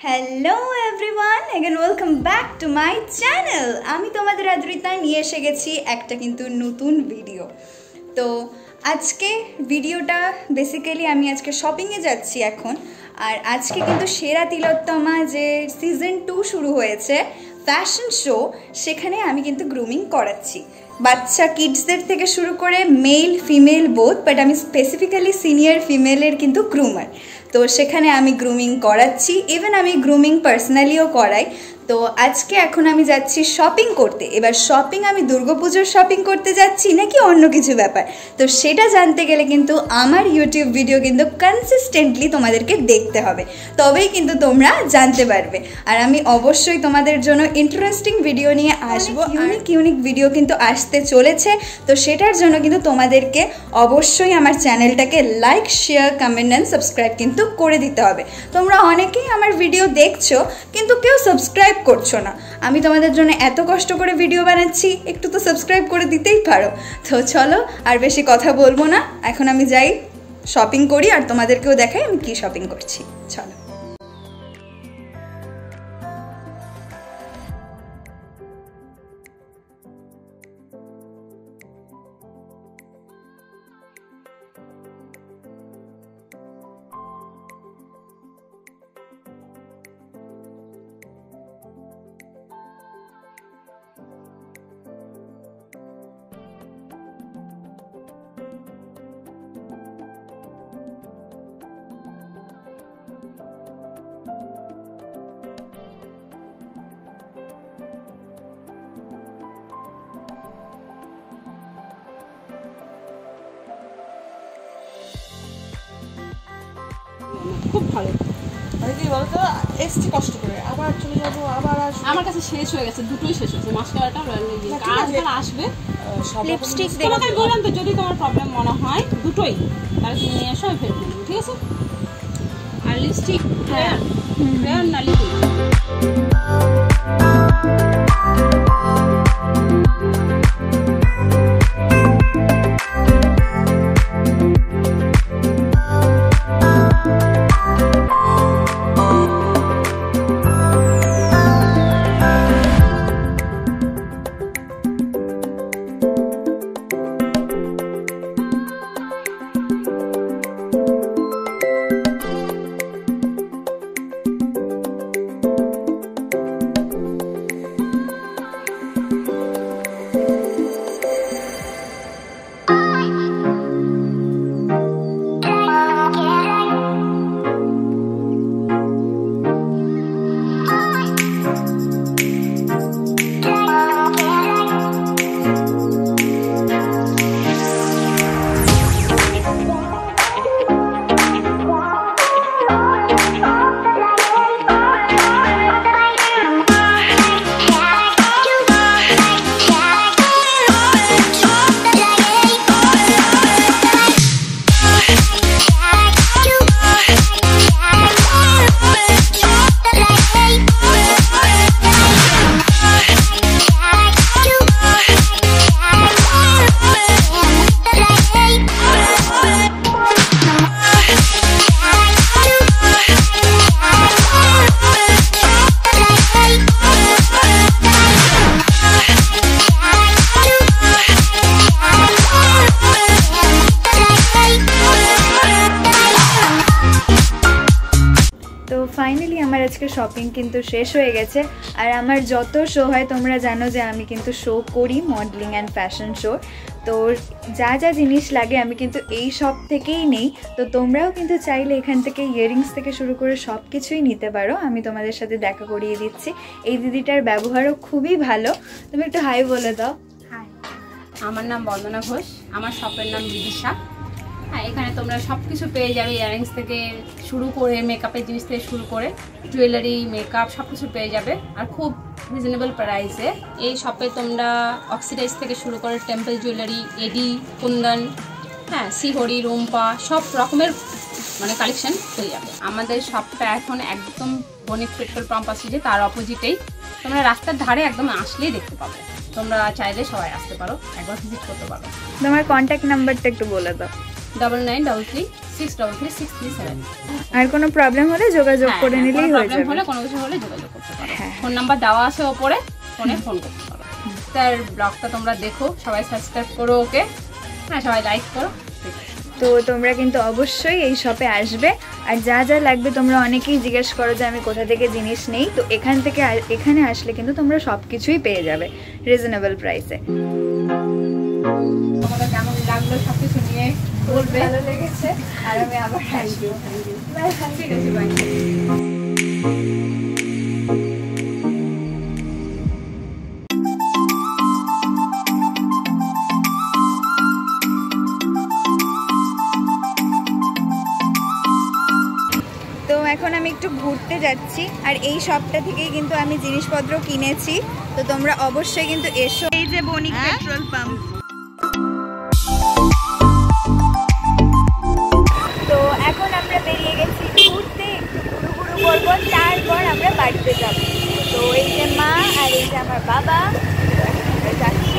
Hello everyone, again welcome back to my channel. আমি তোমাদের আদ্রিতা নিয়ে এসে গেছি একটা কিন্তু নতুন ভিডিও। তো আজকে ভিডিওটা বেসিক্যালি আমি আজকে শপিংয়ে যাচ্ছি এখন। আর আজকে কিন্তু সেরা তিলোত্তমা যে সিজন 2 শুরু হয়েছে ফ্যাশন শো, সেখানে আমি কিন্তু গ্রুমিং করাচ্ছি বাচ্চা কিডসদের থেকে শুরু করে মেল ফিমেল বোথ, বাট আমি স্পেসিফিক্যালি সিনিয়র ফিমেলের কিন্তু গ্রুমার। তো সেখানে আমি গ্রুমিং করাচ্ছি, ইভেন আমি গ্রুমিং পার্সোনালিও করাই। তো আজকে এখন আমি যাচ্ছি শপিং করতে। এবার শপিং আমি দুর্গাপুজোর শপিং করতে যাচ্ছি নাকি অন্য কিছু ব্যাপার, তো সেটা জানতে গেলে কিন্তু আমার ইউটিউব ভিডিও কিন্তু কনসিস্টেন্টলি তোমাদেরকে দেখতে হবে, তবেই কিন্তু তোমরা জানতে পারবে। আর আমি অবশ্যই তোমাদের জন্য ইন্টারেস্টিং ভিডিও নিয়ে আসবো, ইউনিক ভিডিও কিন্তু আসতে চলেছে। তো সেটার জন্য কিন্তু তোমাদেরকে অবশ্যই আমার চ্যানেলটাকে like, share, comment and subscribe কিন্তু করে দিতে হবে। তোমরা অনেকেই আমার ভিডিও দেখছো কিন্তু কেউ সাবস্ক্রাইব করছো না। আমি তোমাদের জন্য এত কষ্ট করে ভিডিও বানাচ্ছি, একটু তো সাবস্ক্রাইব করে দিতেই পারো। তো চলো আর বেশি কথা বলবো না, এখন আমি যাই শপিং করি আর তোমাদেরকেও দেখাই আমি কি শপিং করছি। চলো। খুব ভালো। মানে কি বলতো, এসছি কষ্ট করে, আবার চলে যাবো, আবার আসবো। আমার কাছে শেষ হয়ে গেছে, দুটোই শেষ হয়েছে, মাস্কারাটা আসবে। লিপস্টিক তোমাকে বললাম তো, যদি তোমার প্রবলেম মনে হয় দুটোই, তাহলে তুমি নিয়ে এসো, আমি ফেরত নেবো, ঠিক আছে? আর লিপস্টিক ক্রেয়ন না লিকুইড? ফাইনালি আমার আজকে শপিং কিন্তু শেষ হয়ে গেছে। আর আমার যত শো হয় তোমরা জানো যে আমি কিন্তু শো করি, মডেলিং অ্যান্ড ফ্যাশন শো। তো যা যা জিনিস লাগে আমি কিন্তু এই শপ থেকেই নেই। তো তোমরাও কিন্তু চাইলে এখান থেকে ইয়াররিংস থেকে শুরু করে সব কিছুই নিতে পারো। আমি তোমাদের সাথে দেখা করিয়ে দিচ্ছি। এই দিদিটার ব্যবহারও খুবই ভালো। তুমি একটু হাই বলে দাও। হাই, আমার নাম বন্দনা ঘোষ, আমার শপের নাম বিদিশা। হ্যাঁ, এখানে তোমরা সব কিছু পেয়ে যাবে, ইয়াররিংস থেকে শুরু করে মেকআপের জিনিস থেকে শুরু করে জুয়েলারি, মেকআপ সব কিছু পেয়ে যাবে, আর খুব রিজনেবল প্রাইসে। এই শপে তোমরা অক্সিডাইজ থেকে শুরু করে টেম্পল জুয়েলারি, এডি, কুন্দন, হ্যাঁ, শিহরি, রুম্পা সব রকমের মানে কালেকশন পেয়ে যাবে। আমাদের শপটা এখন একদম বণিক পেট্রোল পাম্প আছে যে তার অপোজিটেই, তোমরা রাস্তার ধারে একদম আসলেই দেখতে পাবে। তোমরা চাইলে সবাই আসতে পারো, একবার ভিজিট করতে পারো। তোমার কন্ট্যাক্ট নাম্বারটা একটু বলে দাও। 9933 6333637। আর কোনো প্রবলেম হলে যোগাযোগ করে নিলেই হয়ে যাবে। হলে কোনো কিছু হলে যোগাযোগ করতে পারো, ফোন নাম্বার দেওয়া আছে ওপরে, ফোনে ফোন করতে পারো। তার ব্লগটা তোমরা দেখো, সবাই সাবস্ক্রাইব করো ওকে, হ্যাঁ সবাই লাইক করো। তো তোমরা কিন্তু অবশ্যই এই শপে আসবে, আর যা যা লাগবে তোমরা অনেকেই জিজ্ঞেস করো যে আমি কোথা থেকে জিনিস নেই, তো এখানে আসলে কিন্তু তোমরা সব কিছুই পেয়ে যাবে রিজনেবল প্রাইসে। তোমাদের কেমন লাগলো সব কিছু নিয়ে বলবে। ভালো লেগেছে, আর আমি আবার আসবো। ঠিক আছে, বাই। তো এখন আমি একটু ঘুরতে যাচ্ছি, আর এই শপটা থেকেই কিন্তু আমি জিনিসপত্র কিনেছি, তো তোমরা অবশ্যই কিন্তু এসো। এই যে বণিক পেট্রোল পাম্প। তো এখন আমরা বেরিয়ে গেছি ঘুরতে, একটু ঘুরু করবো, তারপর আমরা বাড়িতে যাব। তো এই যে মা আর এই যে আমার বাবা, আমরা যাচ্ছি।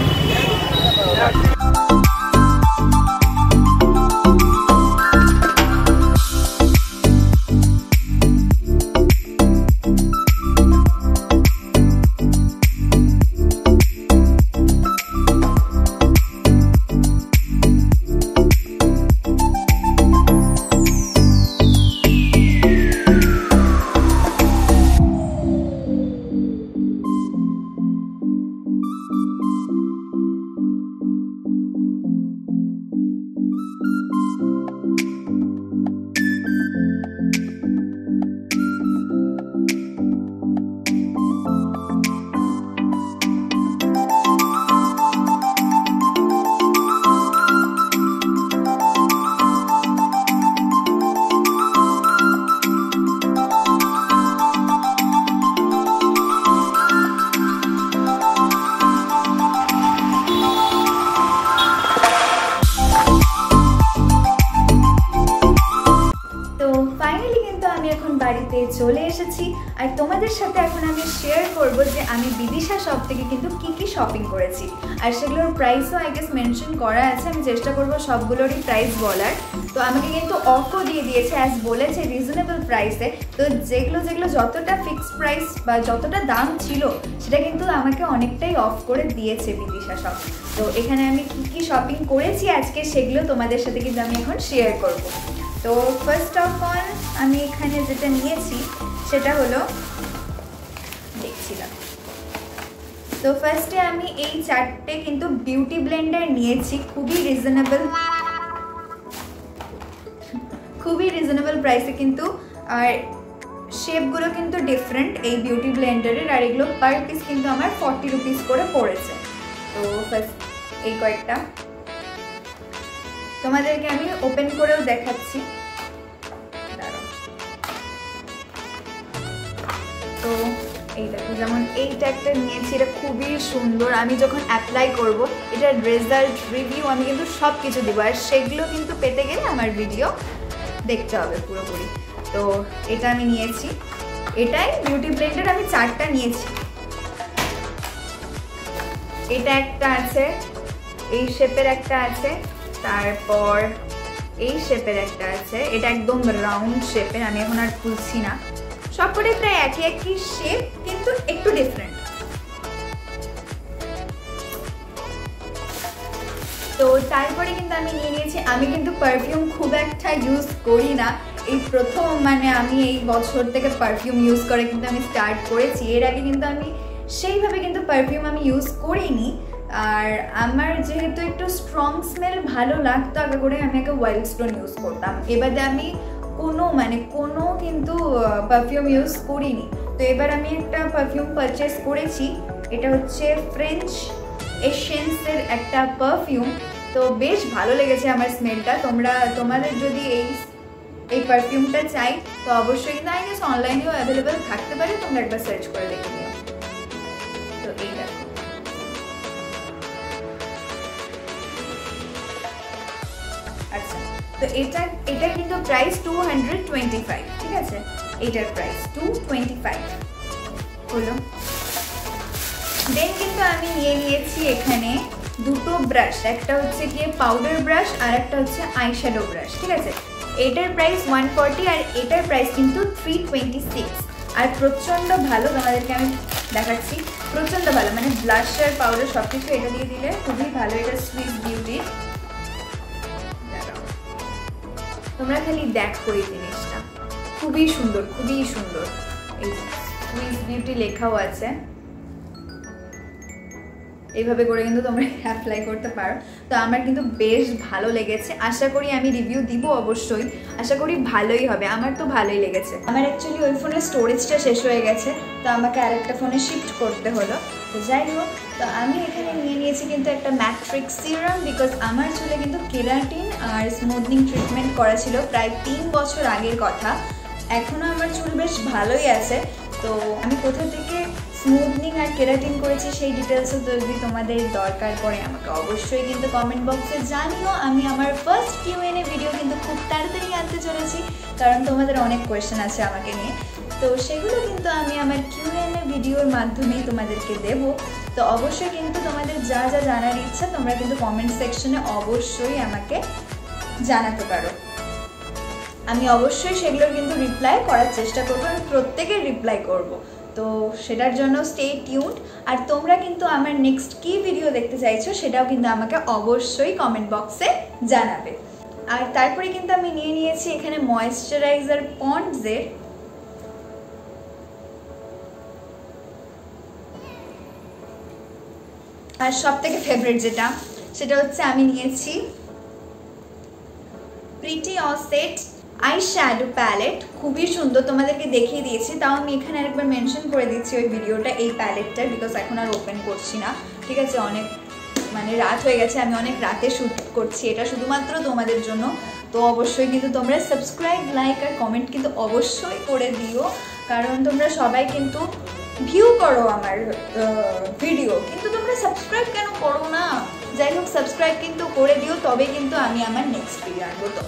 বাড়িতে চলে এসেছি, আর তোমাদের সাথে এখন আমি শেয়ার করব যে আমি বিদিশা শপ থেকে কিন্তু কি কি শপিং করেছি, আর সেগুলোর প্রাইসও আই গেস মেনশন করা আছে। আমি চেষ্টা করব সবগুলোরই প্রাইস বলার। তো আমাকে কিন্তু অফও দিয়ে দিয়েছে, অ্যাজ বলেছে রিজনেবল প্রাইসে। তো যেগুলো যতটা ফিক্সড প্রাইস বা যতটা দাম ছিল সেটা কিন্তু আমাকে অনেকটাই অফ করে দিয়েছে বিদিশা শপ। তো এখানে আমি কি কি শপিং করেছি আজকে সেগুলো তোমাদের সাথে কিন্তু আমি এখন শেয়ার করব। তো ফার্স্ট অফ অল আমি এখানে যেটা নিয়েছি সেটা হলো, দেখছিলাম তো ফার্স্টে আমি এই চারটে কিন্তু বিউটি ব্লেন্ডার নিয়েছি, খুবই রিজনেবল প্রাইসে কিন্তু, আর শেপগুলো কিন্তু ডিফারেন্ট এই বিউটি ব্লেন্ডারের, আর এগুলো পার পিস কিন্তু আমার 40 রুপিস করে পড়েছে। তো ফার্স্ট এই কয়েকটা তোমাদেরকে আমি ওপেন করেও দেখাচ্ছি। তো এই দেখো, যেমন এইটা একটা নিয়েছি, এটা খুবই সুন্দর। আমি যখন অ্যাপ্লাই করব এটার রেজাল্ট রিভিউ আমি কিন্তু সব কিছু দেবো, আর সেগুলো কিন্তু পেতে গেলে আমার ভিডিও দেখতে হবে পুরোপুরি। তো এটা আমি নিয়েছি, এটাই বিউটি ব্লেন্ডার আমি 4টা নিয়েছি। এটা একটা আছে, এই শেপের একটা আছে, তারপর এই শেপের একটা আছে, এটা একদম রাউন্ড শেপের, আমি এখন আর খুলছি না। সবকটাই প্রায় একই শেপ কিন্তু একটু ডিফারেন্ট। তো তারপরে কিন্তু আমি নিয়ে নিয়েছি, আমি কিন্তু পারফিউম খুব একটা ইউজ করি না, এই প্রথম মানে আমি এই বছর থেকে পারফিউম ইউজ করে কিন্তু আমি স্টার্ট করেছি। এর আগে কিন্তু আমি সেইভাবে কিন্তু পারফিউম আমি ইউজ করিনি, আর আমার যেহেতু একটু স্ট্রং স্মেল ভালো লাগতো আগে করে, আমি একটা ওয়াইল্ড স্টোন ইউজ করতাম। এবারে আমি কোনো কিন্তু পারফিউম ইউজ করিনি। তো এবার আমি একটা পারফিউম পারচেস করেছি, এটা হচ্ছে ফ্রেঞ্চ এসেন্সের একটা পারফিউম। তো বেশ ভালো লেগেছে আমার স্মেলটা। তোমাদের যদি এই পারফিউমটা চাই তো অবশ্যই কিন্তু আই গেস অনলাইনেও অ্যাভেলেবেল থাকতে পারে, তোমরা একবার সার্চ করে দেখে নিও। তো এই দেখো, আচ্ছা তো এটা কিন্তু প্রাইস 225, ঠিক আছে, এটার প্রাইস 225 হলো। দেন কিন্তু আমি নিয়ে নিয়েছি এখানে দুটো ব্রাশ, একটা হচ্ছে গিয়ে পাউডার ব্রাশ আর একটা হচ্ছে আইশ্যাডো ব্রাশ, ঠিক আছে। এটার প্রাইস 140 আর এটার প্রাইস কিন্তু 326। আর প্রচণ্ড ভালো, তোমাদেরকে আমি দেখাচ্ছি, প্রচণ্ড ভালো, মানে ব্লাশার পাউডার সব কিছু এটা দিয়ে দিলে খুবই ভালো। এটা সুইস বিউটির, তোমরা খালি দেখো এই জিনিসটা, খুবই সুন্দর, খুবই সুন্দর। এই সুইস বিউটি লেখাও আছে, এইভাবে করে কিন্তু তোমরা অ্যাপ্লাই করতে পারো। তো আমার কিন্তু বেশ ভালো লেগেছে, আশা করি আমি রিভিউ দিব অবশ্যই, আশা করি ভালোই হবে, আমার তো ভালোই লেগেছে। আমার অ্যাকচুয়ালি ওই ফোনের স্টোরেজটা শেষ হয়ে গেছে, তো আমাকে আরেকটা ফোনে শিফট করতে হলো। তো যাই হোক, তো আমি এখানে নিয়ে নিয়েছি কিন্তু একটা ম্যাট্রিক্স সিরাম, বিকজ আমার চুলে কিন্তু কেরাটিন আর স্মুথনিং ট্রিটমেন্ট করা ছিল প্রায় 3 বছর আগের কথা। এখনও আমার চুল বেশ ভালোই আছে। তো আমি কোথা থেকে স্মুথনিং আর কেরাটিন করেছি সেই ডিটেলসও যদি তোমাদের দরকার পড়ে আমাকে অবশ্যই কিন্তু কমেন্ট বক্সে জানিও। আমি আমার ফার্স্ট Q&A ভিডিও কিন্তু খুব তাড়াতাড়ি আনতে চলেছি, কারণ তোমাদের অনেক কোয়েশ্চেন আছে আমাকে নিয়ে। তো সেগুলো কিন্তু আমি আমার Q&A ভিডিওর মাধ্যমেই তোমাদেরকে দেব। তো অবশ্যই কিন্তু তোমাদের যা যা জানার ইচ্ছা তোমরা কিন্তু কমেন্ট সেকশনে অবশ্যই আমাকে জানাতে পারো। আমি অবশ্যই সেগুলোর কিন্তু রিপ্লাই করার চেষ্টা করবো, আমি প্রত্যেকের রিপ্লাই করব। তো সেটার জন্য স্টে টিউনড। আর তোমরা কিন্তু আমার নেক্সট কী ভিডিও দেখতে চাইছো সেটাও কিন্তু আমাকে অবশ্যই কমেন্ট বক্সে জানাবে। আর তারপরে কিন্তু আমি নিয়ে নিয়েছি এখানে ময়েশ্চারাইজার পন্ডসের, আর সব থেকে ফেভারিট যেটা সেটা হচ্ছে আমি নিয়েছি প্রিটি অসেট আই শ্যাডো প্যালেট। খুবই সুন্দর, তোমাদেরকে দেখিয়ে দিয়েছি, তাও আমি এখানে আরেকবার মেনশন করে দিচ্ছি ওই ভিডিওটা এই প্যালেটটার, বিকজ এখন আর ওপেন করছি না, ঠিক আছে? অনেক মানে রাত হয়ে গেছে, আমি অনেক রাতে শ্যুট করছি এটা শুধুমাত্র তোমাদের জন্য। তো অবশ্যই কিন্তু তোমরা সাবস্ক্রাইব, লাইক আর কমেন্ট কিন্তু অবশ্যই করে দিও, কারণ তোমরা সবাই কিন্তু ভিউ করো আমার ভিডিও, কিন্তু তোমরা সাবস্ক্রাইব কেন করো না? যাই হোক, সাবস্ক্রাইব কিন্তু করে দিও, তবে কিন্তু আমি আমার নেক্সট ভিডিও আনবো। তো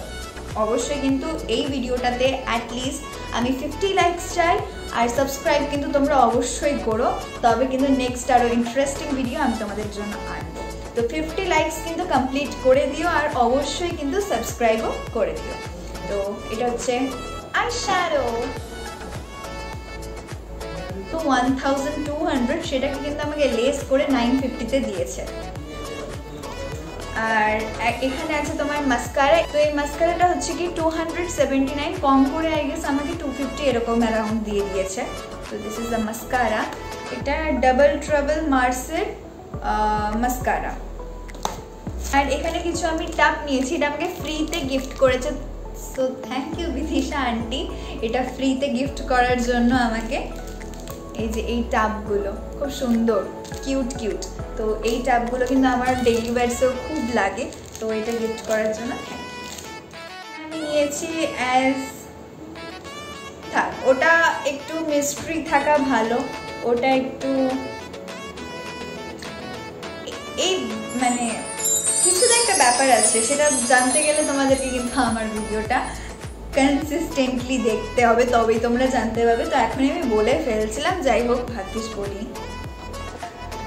অবশ্যই কিন্তু এই ভিডিওটাতে অ্যাটলিস্ট আমি 50 লাইকস চাই, আর সাবস্ক্রাইব কিন্তু তোমরা অবশ্যই করো, তবে কিন্তু নেক্সট আরও ইন্টারেস্টিং ভিডিও আমি তোমাদের জন্য আনবো। তো 50 লাইকস কিন্তু কমপ্লিট করে দিও, আর অবশ্যই কিন্তু সাবস্ক্রাইবও করে দিও। তো এটা হচ্ছে আই শ্যাডো, তো 1200, সেটাকে কিন্তু আমাকে লেস করে 950-তে দিয়েছে। আর এখানে আছে তোমার মাস্কারা, তো এই মাস্কারাটা হচ্ছে কি 279, কম করে আই গেস আমাকে 250 এরকম অ্যারাউন্ড দিয়ে দিয়েছে। তো দিস ইজ দ্য মাস্কারা, এটা ডাবল ট্রাবল মার্সের মাস্কারা। আর এখানে কিছু আমি টাপ নিয়েছি, এটা আমাকে ফ্রিতে গিফট করেছে, so thank you Bidisha aunty এটা ফ্রিতে গিফট করার জন্য আমাকে। এই যে এই টাবগুলো খুব সুন্দর, কিউট কিউট, তো এই টাবগুলো কিন্তু আমার ডেইলি ওয়্যারসেও খুব লাগে, তো এটা গিফট করার জন্য থ্যাংক ইউ। আমি নিয়েছি অ্যাজ থাক, ওটা একটু মিস্ট্রি থাকা ভালো, ওটা একটু এই মানে কিছুটা একটা ব্যাপার আছে, সেটা জানতে গেলে তোমাদেরকে কিন্তু আমার ভিডিওটা কনসিস্টেন্টলি দেখতে হবে, তবেই তোমরা জানতে পারবে। তো এখনই আমি বলে ফেলছিলাম, যাই হোক ভাগ্যিস বলি,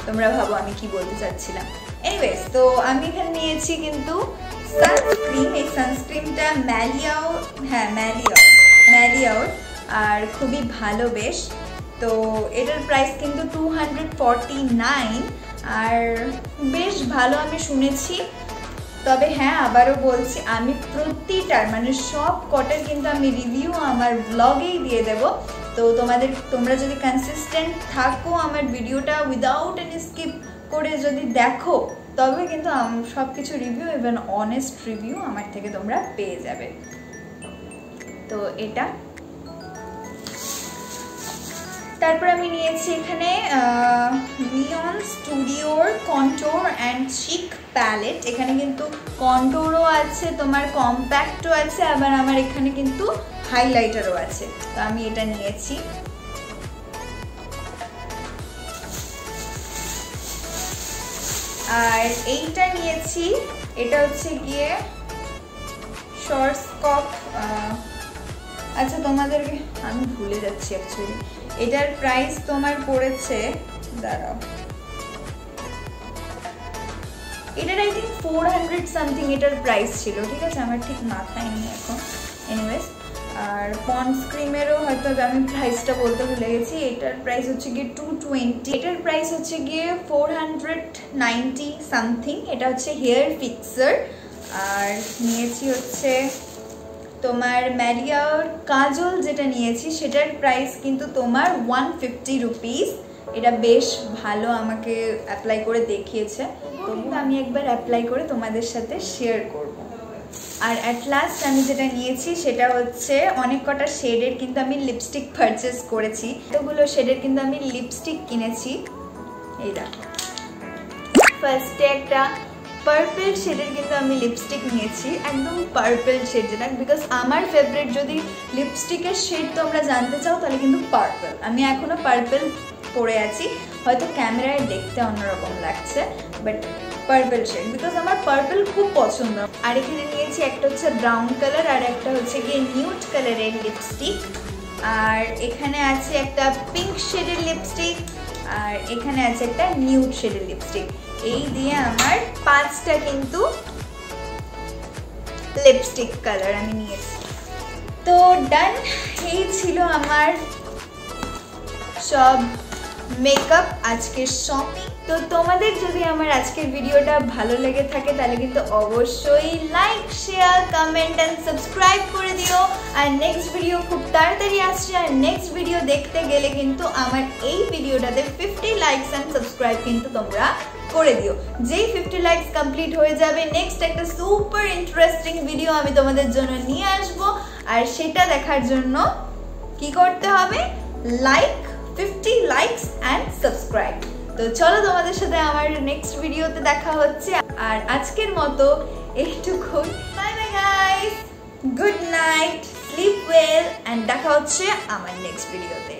তোমরা ভাবো আমি কি বলতে চাচ্ছিলাম। এনিওয়েজ, তো আমি এখানে নিয়েছি কিন্তু সানস্ক্রিন, এই সানস্ক্রিনটা ম্যালিয়াও, হ্যাঁ ম্যালিয়াও, আর খুবই ভালো বেশ। তো এটার প্রাইস কিন্তু 249, আর বেশ ভালো আমি শুনেছি। তবে হ্যাঁ, আবারও বলছি, আমি প্রতিটার মানে সব কটার কিন্তু আমি রিভিউ আমার ব্লগেই দিয়ে দেব। তো তোমরা যদি কনসিস্টেন্ট থাকো আমার ভিডিওটা উইদাউট এনি স্কিপ করে যদি দেখো, তবে কিন্তু সব কিছু রিভিউ, ইভেন অনেস্ট রিভিউ আমার থেকে তোমরা পেয়ে যাবে। তো এটা, তারপর আমি নিয়েছি এখানে লিওন স্টুডিওর কন্ট্যুর অ্যান্ড চিক প্যালেট। এখানে কিন্তু কন্ট্যুরও আছে, তোমার কম্প্যাক্টও আছে, আবার আমার এখানে কিন্তু হাইলাইটারও আছে। তো আমি এটা নিয়েছি। আর এইটা নিয়েছি, এটা হচ্ছে গিয়ে শর্টস্কপ, আচ্ছা তোমাদেরকে আমি ভুলে যাচ্ছি অ্যাকচুয়ালি, এটার প্রাইস তোমার পড়েছে, দাঁড়াও, এটার আই থিঙ্ক 400 সামথিং এটার প্রাইস ছিল, ঠিক আছে? আমার ঠিক মাথায় নেই এখন, এনিওয়েজ আর পন্ডস ক্রিমেরও হয়তো আমি প্রাইসটা বলতে ভুলে গেছি। এটার প্রাইস হচ্ছে গিয়ে 220, এটার প্রাইস হচ্ছে গিয়ে 490 সামথিং। এটা হচ্ছে হেয়ার ফিক্সার। আর নিয়েছি হচ্ছে তোমার ম্যারিয়ার কাজল, যেটা নিয়েছি সেটার প্রাইস কিন্তু তোমার 150 রুপিস। এটা বেশ ভালো, আমাকে অ্যাপ্লাই করে দেখিয়েছে, তো আমি একবার অ্যাপ্লাই করে তোমাদের সাথে শেয়ার করব। আর অ্যাট লাস্ট আমি যেটা নিয়েছি সেটা হচ্ছে অনেক কটা শেডের কিন্তু আমি লিপস্টিক পারচেস করেছি। এতগুলো শেডের কিন্তু আমি লিপস্টিক কিনেছি। এই দেখো, ফার্স্টে একটা পার্পল শেডের কিন্তু আমি লিপস্টিক নিয়েছি, একদম পার্পল শেড যেটা, বিকজ আমার ফেভারিট যদি লিপস্টিকের শেড তোমরা জানতে চাও তাহলে কিন্তু পার্পল। আমি এখনও পার্পল পরে আছি, হয়তো ক্যামেরায় দেখতে অন্যরকম লাগছে, বাট পার্পল শেড বিকজ আমার পার্পল খুব পছন্দ। আর এখানে নিয়েছি একটা হচ্ছে ব্রাউন কালার আর একটা হচ্ছে গিয়ে নিউড কালারের লিপস্টিক। আর এখানে আছে একটা পিঙ্ক শেডের লিপস্টিক, আর এখানে আছে একটা নিউড শেডের লিপস্টিক। এই দিয়ে আমার 5টা কিন্তু লিপস্টিক কালার আমি নিয়েছি। তো ডান, এই ছিল আমার সব মেকআপ আজকের শপিং। তো তোমাদের যদি আমার আজকের ভিডিওটা ভালো লেগে থাকে তাহলে কিন্তু অবশ্যই like, share, comment and subscribe করে দিও। আর নেক্সট ভিডিও খুব তাড়াতাড়ি আসছে। আর নেক্সট ভিডিও দেখতে গেলে কিন্তু আমার এই ভিডিওটাতে 50 লাইকস অ্যান্ড সাবস্ক্রাইব কিন্তু তোমরা করে দিও। যেই 50 লাইকস কমপ্লিট হয়ে যাবে নেক্সট একটা সুপার ইন্টারেস্টিং ভিডিও আমি তোমাদের জন্য নিয়ে আসবো। আর সেটা দেখার জন্য কি করতে হবে? Like, 50 likes and subscribe. তো চলো তোমাদের সাথে আমার নেক্সট ভিডিওতে দেখা হচ্ছে। আর আজকের মতো এইটুকুই। Bye bye guys, good night, slip well, and দেখা হচ্ছে আমার নেক্সট ভিডিওতে।